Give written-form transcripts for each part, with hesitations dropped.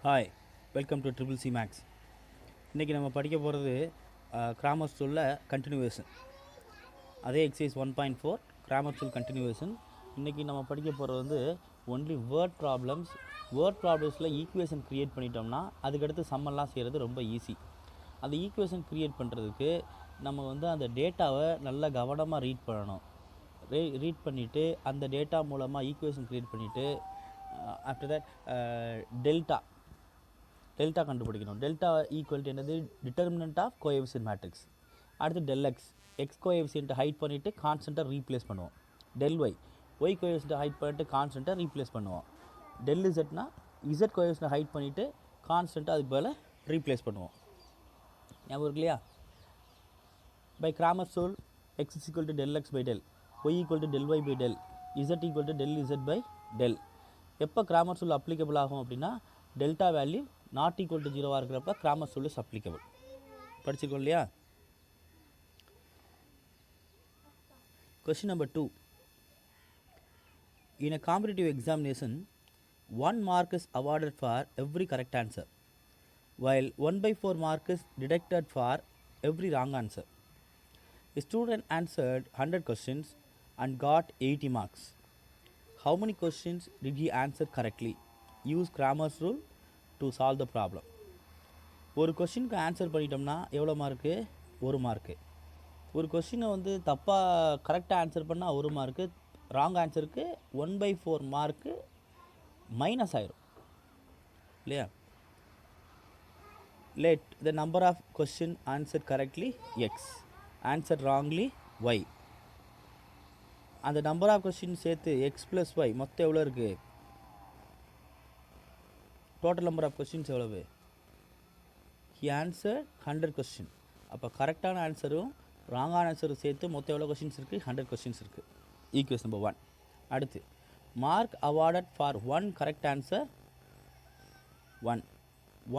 Hi, welcome to triple C maths. இன்றைக்கி நம்ம படிக்க போகிறது கிராமர் ஸ்கூலில் கண்டினியூவேஷன். அதே எக்ஸசைஸ் 1.4 கிராமர் ஸ்கூல் கண்டினியூவேஷன். இன்றைக்கி நம்ம படிக்க போகிறது வந்து ஒன்லி வேர்ட் ப்ராப்ளம்ஸ். வேர்ட் ப்ராப்ளம்ஸில் ஈக்குவேஷன் க்ரியேட் பண்ணிட்டோம்னா அதுக்கடுத்து சம்மெல்லாம் செய்கிறது ரொம்ப ஈஸி. அந்த ஈக்குவேஷன் க்ரியேட் பண்ணுறதுக்கு நம்ம வந்து அந்த டேட்டாவை நல்லா கவனமாக ரீட் பண்ணணும். ரீட் பண்ணிவிட்டு அந்த டேட்டா மூலமாக ஈக்குவேஷன் க்ரியேட் பண்ணிவிட்டு ஆஃப்டர் தட் டெல்டா கண்டுபிடிக்கணும். டெல்டா ஈக்குவல் டு என்னது? Determinant of coefficient matrix. அடுத்து டெல் எக்ஸ் கோஎஃபிஷியன்ட் ஹைட் பண்ணிவிட்டு கான்ஸ்டண்ட்டை ரீப்ளேஸ் பண்ணுவோம். டெல் ஒய் கோஎஃபிஷியன்ட் ஹைட் பண்ணிவிட்டு கான்ஸ்டண்ட்டை ரீப்ளேஸ் பண்ணுவோம். டெல் இசட்னா இசட் கோஎஃபிஷியன்ட் ஹைட் பண்ணிவிட்டு கான்ஸ்டண்ட்டை அதுக்கு பதில் ரீப்ளேஸ் பண்ணுவோம். ஞாபகம் இருக்கு இல்லையா? By Cramer rule X is equal to del X by del, Y equal to del Y by del, Z equal to del Z by del. எப்போ கிராமர் ரூல் அப்ளிகபிள் ஆகும் அப்படின்னா delta value not equal to 0 இருக்கிறப்ப grammar rule is applicable. படிச்சிருக்கோம் இல்லையா? Question number 2. In a competitive examination, 1 mark is awarded for every correct answer, while 1/4 mark is deducted for every wrong answer. A student answered 100 questions and got 80 marks. How many questions did he answer correctly? Use Cramer's rule to solve the problem. ஒரு கொஸ்டினுக்கு answer பண்ணிட்டோம்னா எவ்வளோ mark? 1 mark. ஒரு கொஸ்டினை வந்து தப்பாக கரெக்டாக answer பண்ணால் 1 மார்க்கு, ராங் ஆன்சருக்கு 1/4 மார்க்கு மைனஸ் ஆயிரும் இல்லையா? Let the number of question answered correctly x, answered wrongly y. அந்த நம்பர் ஆஃப் கொஸ்டின் சேர்த்து எக்ஸ் ப்ளஸ் ஒய் மொத்தம் எவ்வளோ இருக்குது? டோட்டல் நம்பர் ஆஃப் கொஸ்டின்ஸ் எவ்வளவு? He answer 100 question. அப்போ கரெக்டான ஆன்சரும் ராங்கான ஆன்சரும் சேர்த்து மொத்தம் எவ்வளோ கொஸ்டின்ஸ் இருக்குது? 100 கொஸ்டின்ஸ் இருக்குது. Equation number 1. அடுத்து mark awarded for 1 correct answer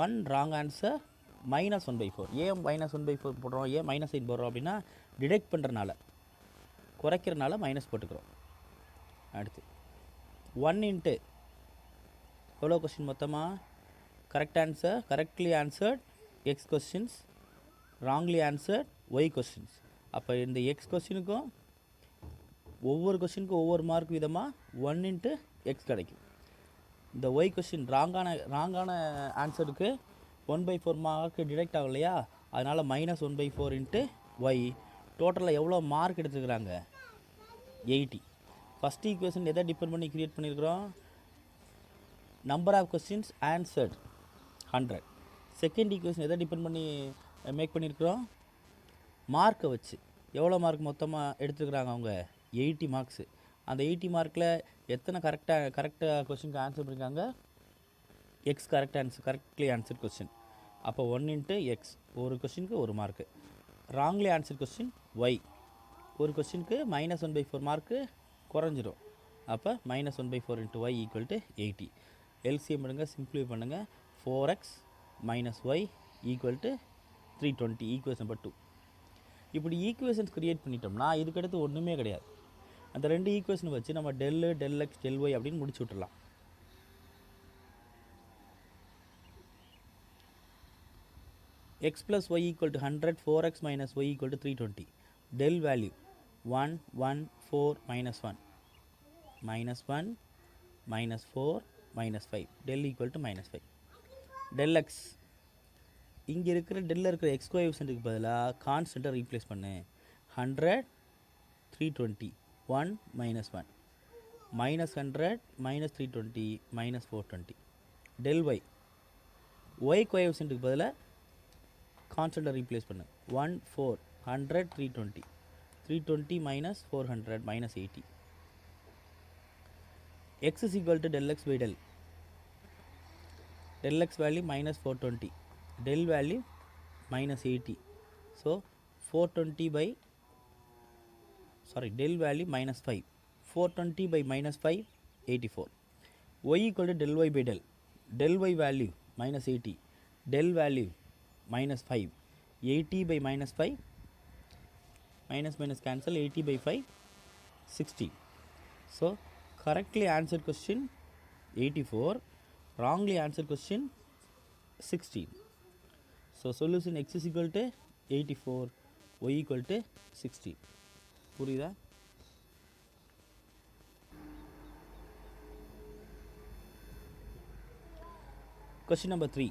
1 wrong answer -1/4. ஏன் -1/4 போடுறோம், ஏன் -8 போடுறோம் அப்படின்னா டிடெக்ட் பண்ணுறனால, குறைக்கிறனால மைனஸ் போட்டுக்கிறோம். அடுத்து 1 இன்ட்டு எவ்வளோ கொஸ்டின் மொத்தமாக? Correct answer, correctly answered X questions, wrongly answered Y questions. அப்போ இந்த எக்ஸ் கொஸ்டினுக்கும் ஒவ்வொரு கொஸ்டினுக்கும் ஒவ்வொரு மார்க் விதமாக 1 இன்ட்டு எக்ஸ் கிடைக்கும். இந்த ஒய் கொஸ்டின் ராங்கான ஆன்சருக்கு 1/4 மார்க் டிடெக்ட் ஆகும் இல்லையா? அதனால் -1/4 இன்ட்டு ஒய். டோட்டலாக எவ்வளோ மார்க் எடுத்துக்கிறாங்க? 80. ஃபஸ்ட் ஈக்குவேஷன் எதை டிபெண்ட் பண்ணி க்ரியேட் பண்ணியிருக்கிறோம்? Number of questions answered 100. Second equation எதை டிபெண்ட் பண்ணி மேக் பண்ணியிருக்கிறோம்? மார்க்கை வச்சு. எவ்வளோ மார்க் மொத்தமாக எடுத்துக்கிறாங்க அவங்க? 80 மார்க்ஸு. அந்த 80 மார்க்கில் எத்தனை கரெக்டாக கொஸ்டினுக்கு ஆன்சர் பண்ணியிருக்காங்க? X correctly answer question. அப்போ 1 இன்ட்டு எக்ஸ், ஒரு கொஸ்டினுக்கு 1 மார்க்கு. ராங்லி ஆன்சர் கொஸ்டின் ஒய், ஒரு கொஸ்டினுக்கு -1/4 மார்க்கு குறைஞ்சிரும். அப்போ -1/4 into Y equal to 80. LCM பண்ணுங்க, சிம்பிளிஃபை பண்ணுங்கள். 4x - y equal to 320. Equation number 2. இப்படி ஈக்குவேஷன்ஸ் க்ரியேட் பண்ணிட்டோம்னா இதுக்கடுத்து ஒன்றுமே கிடையாது. அந்த 2 ஈக்குவேஷனை வச்சு நம்ம டெல் எக்ஸ் டெல் ஒய் அப்படின்னு முடிச்சு விட்டுடலாம். x plus y equal to 100, 4x minus y equal to 320. Del value 1, 1, 4, minus 1. Minus 1, minus 4, minus 5. Del equal to -5. Del x. இங்கே இருக்கிற டெல்லில் இருக்கிற எக்ஸ் கோஎஃபிஷியன்ட்டுக்கு பதிலாக கான்ஸ்டண்ட்டை ரீப்ளேஸ் பண்ணு. 100, 320, 1 minus 1. -100, -320, -420. Del y. y கோஎஃபிஷியன்ட்டுக்கு பதிலாக கான்ஸ்டண்ட்டை replace பண்ணு. 1, 4, 100, 320. 320 minus 400 -80. x is equal to del x by del. Del x value -420. Del value -80. So 420 by, del value -5. 420 by -5, 84. y equal to del y by del. Del y value -80. Del value -5. 80 by -5, minus cancel, 80 by 5, 60. So correctly answered question 84, wrongly answered question 16. So solution x is equal to 84, y equal to 16. புரியுதா? Question number 3.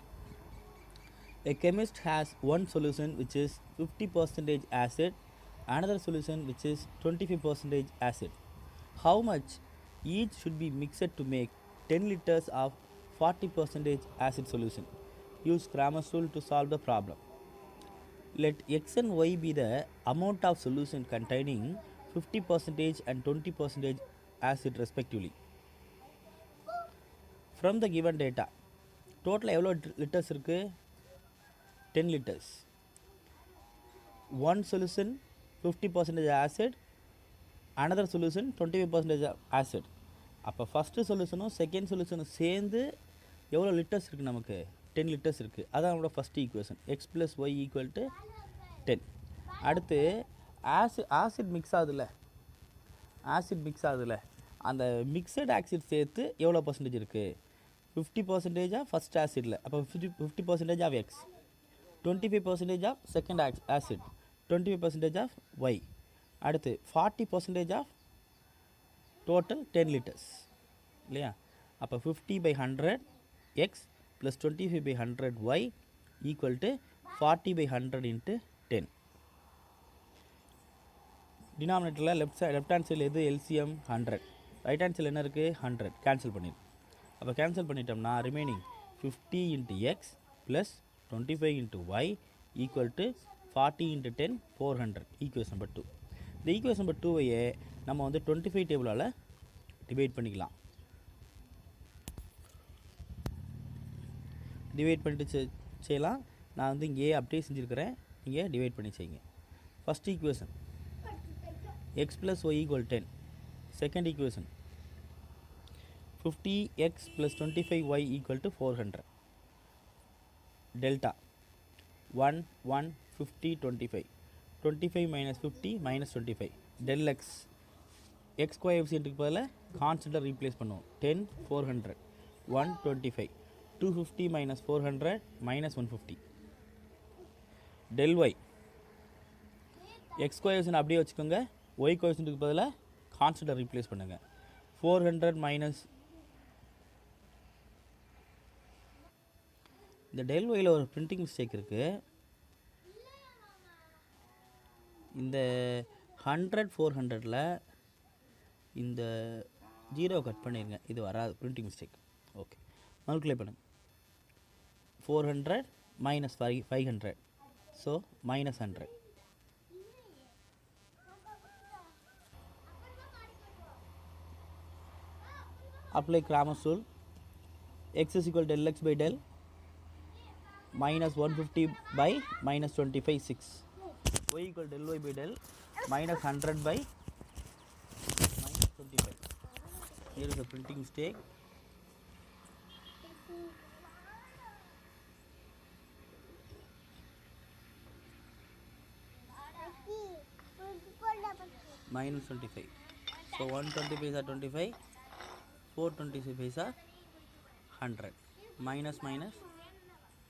A chemist has one solution which is 50% acid, another solution which is 25% acid. How much each should be mixed to make 10 liters of 40% acid solution? Use Cramer's rule to solve the problem. Let x and y be the amount of solution containing 50% and 20% acid respectively. From the given data, total எவ்வளோ litres இருக்குது? 10 liters. One solution 50% acid, another solution 25% acid. அப்போ first சொல்யூஷனும் second சொல்யூஷனும் சேர்ந்து எவ்வளோ litres இருக்குது? நமக்கு 10 litres இருக்குது. அதான் நம்மளோட first equation. X plus Y equal to 10. அடுத்து ஆசிட் மிக்ஸ் ஆகுதுல்ல, அந்த மிக்சட் ஆசிட் சேர்த்து எவ்வளோ பர்சன்டேஜ் இருக்குது? 50% ஃபஸ்ட் ஆசிடில், அப்போ 50% of X, 25% of second acid, 25% of Y. அடுத்து 40% ஆஃப் டோட்டல் 10 லிட்டர்ஸ் இல்லையா? அப்போ 50/100 X plus 25/100 Y equal to 40/100 into 10. டினாமினேட்டரில் லெஃப்ட் ஹேண்ட் சைடில் எது எல்சிஎம்? 100. ரைட் ஹேண்ட் சைடில் என்ன இருக்குது? 100. கேன்சல் பண்ணிடும். அப்போ கேன்சல் பண்ணிட்டோம்னா remaining 50 into X plus 25 into Y equal to 40 into 10 400. Equation number 2. இந்த ஈக்குவேஷன் நம்பர் 2வையே நம்ம வந்து 25 டேபிளால் டிவைட் பண்ணிக்கலாம். டிவைட் பண்ணிட்டு செய்யலாம். நான் வந்து இங்கே அப்படியே செஞ்சுருக்கிறேன், இங்கே டிவைட் பண்ணி செய்யுங்க. First equation X plus Y equal 10. Second equation 50x plus 25y equal to 400. Delta 1 1 50 25. 25 minus 50 minus 25. Del x கோஎஃபிஷியன்ட்டுக்கு பதிலாக கான்ஸ்டண்ட்டை ரீப்ளேஸ் பண்ணுவோம். 10 400 125. 250 minus 400 minus 150. Del y x coefficient அப்படியே வச்சுக்கோங்க, y கோஎஃபிஷியன்ட்டுக்கு பதிலாக கான்ஸ்டண்ட்டை ரீப்ளேஸ் பண்ணுங்கள். 400 மைனஸ் இந்த டெல் ஒயில் ஒரு பிரிண்டிங் மிஸ்டேக் இருக்குது. இந்த 100 400ல் இந்த 0 கட் பண்ணிடுங்க, இது வராது, பிரிண்டிங் மிஸ்டேக். ஓகே, மல்டிப்ளை பண்ணுங்க. 400 minus 500, so minus 100. Apply Cramer's rule. X is equal to del x by del minus 150 by minus 25 6. Y equal to del y by del minus 100 by minus 25. Here is a printing mistake. Minus 25. So 125 are 25. 425 are 100. Minus minus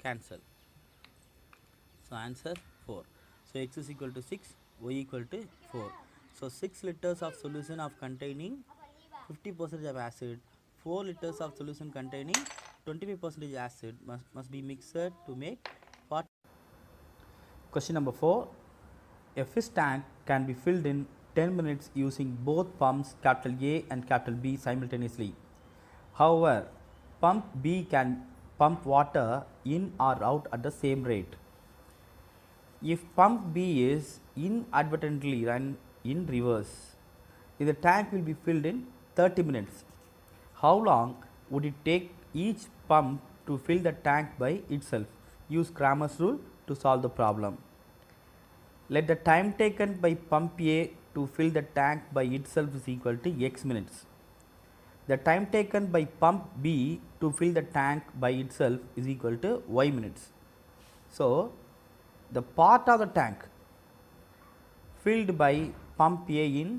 cancel. So answer 4. So x is equal to 6, y equal to 4. So 6 liters of solution of containing 50% of acid, 4 liters of solution containing 25% acid must be mixed to make 40. Question number 4. A fish tank can be filled in 10 minutes using both pumps capital A and capital B simultaneously. However, pump B can pump water in or out at the same rate. If pump B is inadvertently run in reverse, the tank will be filled in 30 minutes. How long would it take each pump to fill the tank by itself? Use Cramer's rule to solve the problem. Let the time taken by pump A to fill the tank by itself is equal to x minutes. The time taken by pump B to fill the tank by itself is equal to y minutes. So, the part of the tank filled by pump A in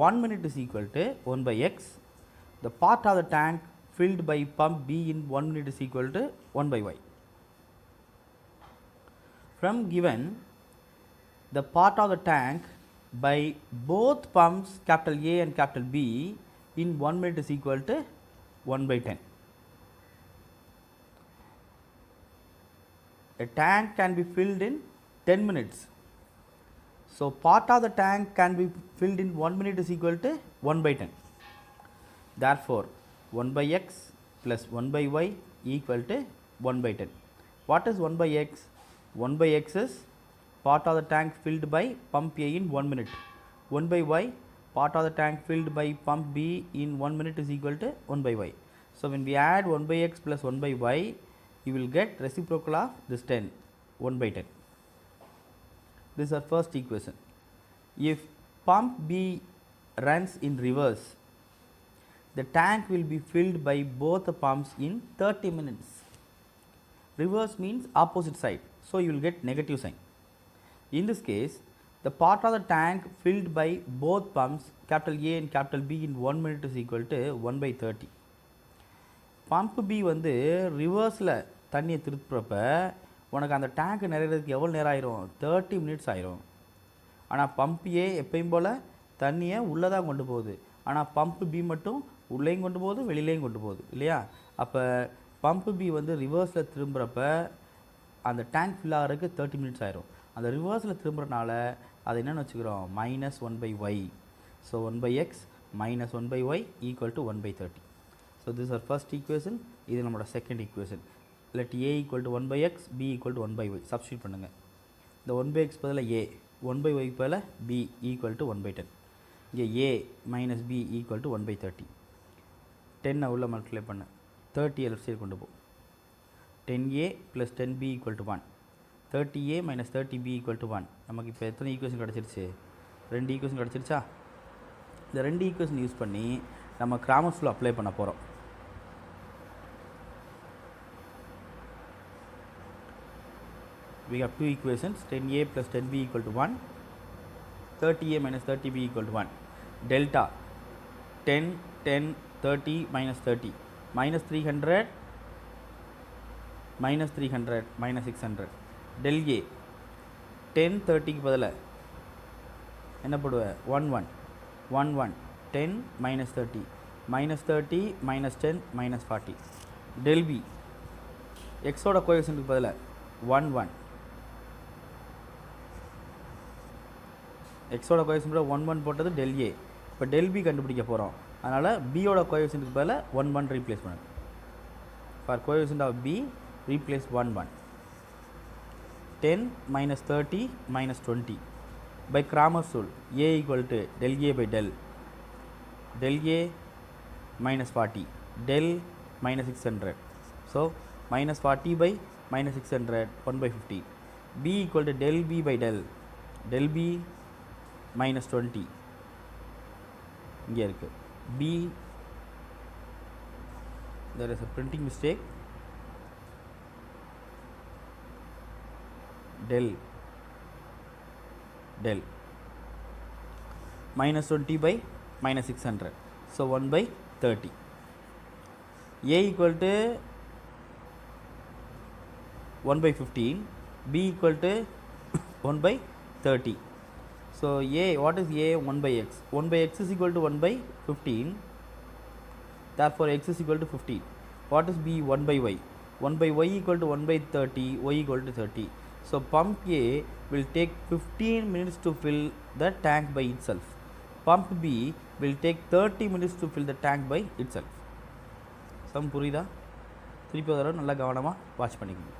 1 minute is equal to 1 by x. The part of the tank filled by pump B in 1 minute is equal to 1 by y. From given the part of the tank by both pumps capital A and capital B in 1 minute is equal to 1 by 10. A tank can be filled in 10 minutes. So, part of the tank can be filled in 1 minute is equal to 1 by 10. Therefore, 1 by x plus 1 by y equal to 1 by 10. What is 1 by x? 1 by x is part of the tank filled by pump A in 1 minute. 1 by y, part of the tank filled by pump B in 1 minute is equal to 1 by y. So, when we add 1 by x plus 1 by y, you will get reciprocal of this 10, 1 by 10. This is our first equation. If pump B runs in reverse, the tank will be filled by both the pumps in 30 minutes. Reverse means opposite side, so you will get negative sign. In this case, the part of the tank filled by both pumps capital A and capital B in 1 minute is equal to 1 by 30. Pump B வந்து ரிவர்ஸில் தண்ணியை திருப்புறப்ப உனக்கு அந்த tank நிறையிறதுக்கு எவ்வளோ நேரம் ஆயிரும்? 30 minutes ஆயிரும். ஆனால் பம்ப் ஏ எப்பயும் போல் தண்ணியை உள்ளே தான் கொண்டு போகுது. ஆனால் பம்ப் பி மட்டும் உள்ளேயும் கொண்டு போகுது, வெளியிலையும் கொண்டு போகுது இல்லையா? அப்போ பம்ப் பி வந்து ரிவர்ஸில் திரும்புகிறப்ப அந்த டேங்க் ஃபில் ஆகிறதுக்கு 30 மினிட்ஸ் ஆயிரும். அந்த ரிவர்ஸில் திரும்புறனால அது என்னென்னு வச்சுக்கிறோம்? Minus 1 by y. So 1 by x minus 1 by y equal to 1 by 30. So, this is our first equation. இது நம்மளோட second equation. Let a equal to 1 by x, b equal to 1 by y. Substitute பண்ணுங்க. இந்த 1 by x பதிலாக a, 1 by y பதிலாக b equal to 1 by 10. இங்கே a minus b equal to 1 by 30. 10 உள்ள multiply பண்ண 30 left side கொண்டு போ. 10a plus 10b equal to 1. 30a minus 30b equal to 1. நமக்கு இப்போ எத்தனை ஈக்குவேஷன் கிடச்சிருச்சு? 2 ஈக்குவேஷன் கிடச்சிருச்சா? இந்த 2 ஈக்குவேஷன் யூஸ் பண்ணி நம்ம கிராமர்ஸ் ரூல் அப்ளை பண்ண போகிறோம். We have two equations, 10a plus 10b equal to 1, 30a minus 30b equal to 1. Delta 10, 10, 30 minus 30, minus 300, minus 300, minus 600. Del a 10, 30 க்கு பதிலாக என்ன போடுவேன்? 1, 1, 1, 1, 10 minus 30, minus 30, minus 10, minus 40. Del b x ஓட கோஎஃபிஷியன்ட்க்கு பதிலாக 1, 1, x ஓட coefficient 1, 1 போட்டது del a. இப்போ del b கண்டுபிடிக்க போகிறோம். அதனால் b ஓட கோஎஃபிஷியன்ட்க்கு பதிலாக 1, 1 ரீப்ளேஸ் பண்ணுங்க. For coefficient of b, replace 1, 1. 10 minus 30 minus 20. By Cramer's rule, a equal to del a by del. Del a minus 40, del minus 600. So, minus 40 by minus 600, 1 by 50. b equal to del b by del. Del b minus 20. இங்கே இருக்கு. b, there is a printing mistake. Del minus 20 by minus 600. So, 1 by 30. a equal to 1 by 15, b equal to 1 by 30. So, a, what is a? 1 by x. 1 by x is equal to 1 by 15. Therefore, x is equal to 15. What is b? 1 by y. 1 by y equal to 1 by 30, y equal to 30. So, pump A will take 15 minutes to fill the tank by itself. Pump B will take 30 minutes to fill the tank by itself. Sum புரியுதா? திருப்பி ஒரு தடவை நல்லா கவனமாக watch பண்ணிக்கோங்க.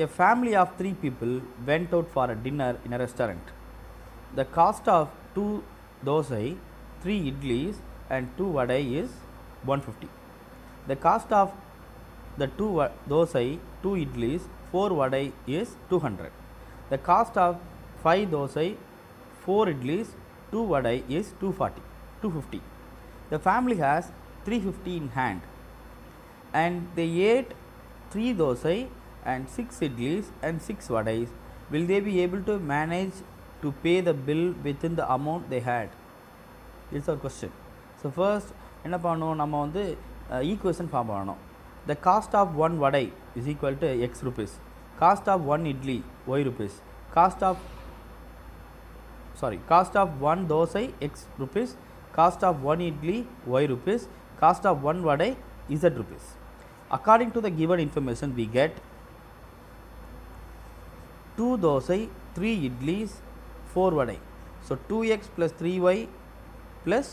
A family of 3 people went out for a dinner in a restaurant. The cost of 2 dosai, 3 idlis and 2 vadai is 150. The cost of the 2 dosai, 2 idlis, 4 vadai is 200. The cost of 5 dosai, 4 idlis, 2 vadai is 250. The family has 350 in hand and they ate 3 dosai and 6 idlis and 6 vadais. Will they be able to manage to pay the bill within the amount they had? It's our question. So, first என்ன பண்ணணும்? நம்ம வந்து equation form பண்ணணும். The cost of one vadai is equal to x rupees. Cost of one idli y rupees. Cost of one dosai x rupees. Cost of one idli y rupees. Cost of one vadai z rupees. According to the given information, we get 2 dosai, 3 idlis, 4 vadai. So 2x plus 3y plus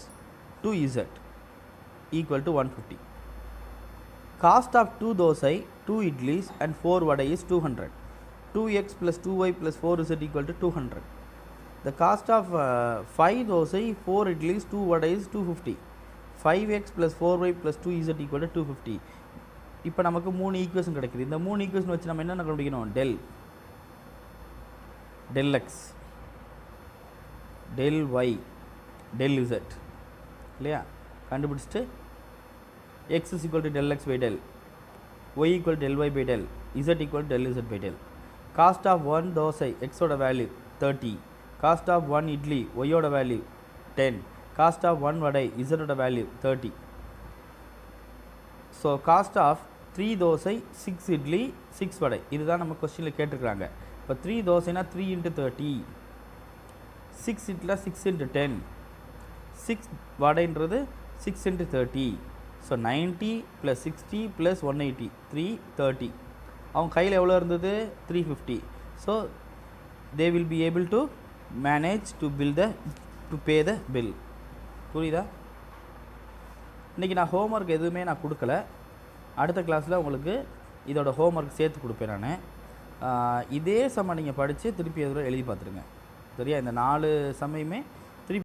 2z equal to 150. Cost of 2 dosai, 2 idlis and 4 vadai is 200. 2x plus 2y plus 4z equal to 200. The cost of 5 dosai, 4 idlis, 2 vadai is 250. 5x plus 4y plus 2z equal to 250. இப்போ நமக்கு 3 equation கிடைக்குது. இந்த 3 equation வச்சு நம்ம என்ன கண்டுபிடிக்கணும்? del x, del y, del z இல்லையா? கண்டுபிடிச்சிட்டு x is equal to del x by del, y equal to del y by del, z equal to del z by del. Cost of 1 dosai x ஓட value 30. Cost of 1 idli y ஓட value 10. Cost of 1 vadai z ஓட value 30. So cost of 3 dosai, 6 idli, 6 vadai. இதுதான் நம்ம கொஸ்டினில் கேட்டிருக்கிறாங்க. இப்போ 3 தோசைனா 3 into 30, 6 இட்லா 6 into 10, 6 வடைன்றது 6 into 30. So 90 + 60 + 180 330. அவங்க கையில் எவ்வளோ இருந்தது? 350. So they will be able to manage to pay the bill. புரியுதா? இன்றைக்கி நான் ஹோம்ஒர்க் எதுவுமே நான் கொடுக்கல. அடுத்த கிளாஸில் உங்களுக்கு இதோட ஹோம்ஒர்க் சேர்த்து கொடுப்பேன் நான். இதே சம நீங்கள் படித்து திருப்பி எதில் எழுதி பார்த்துருங்க. சரியா? இந்த 4 சமையுமே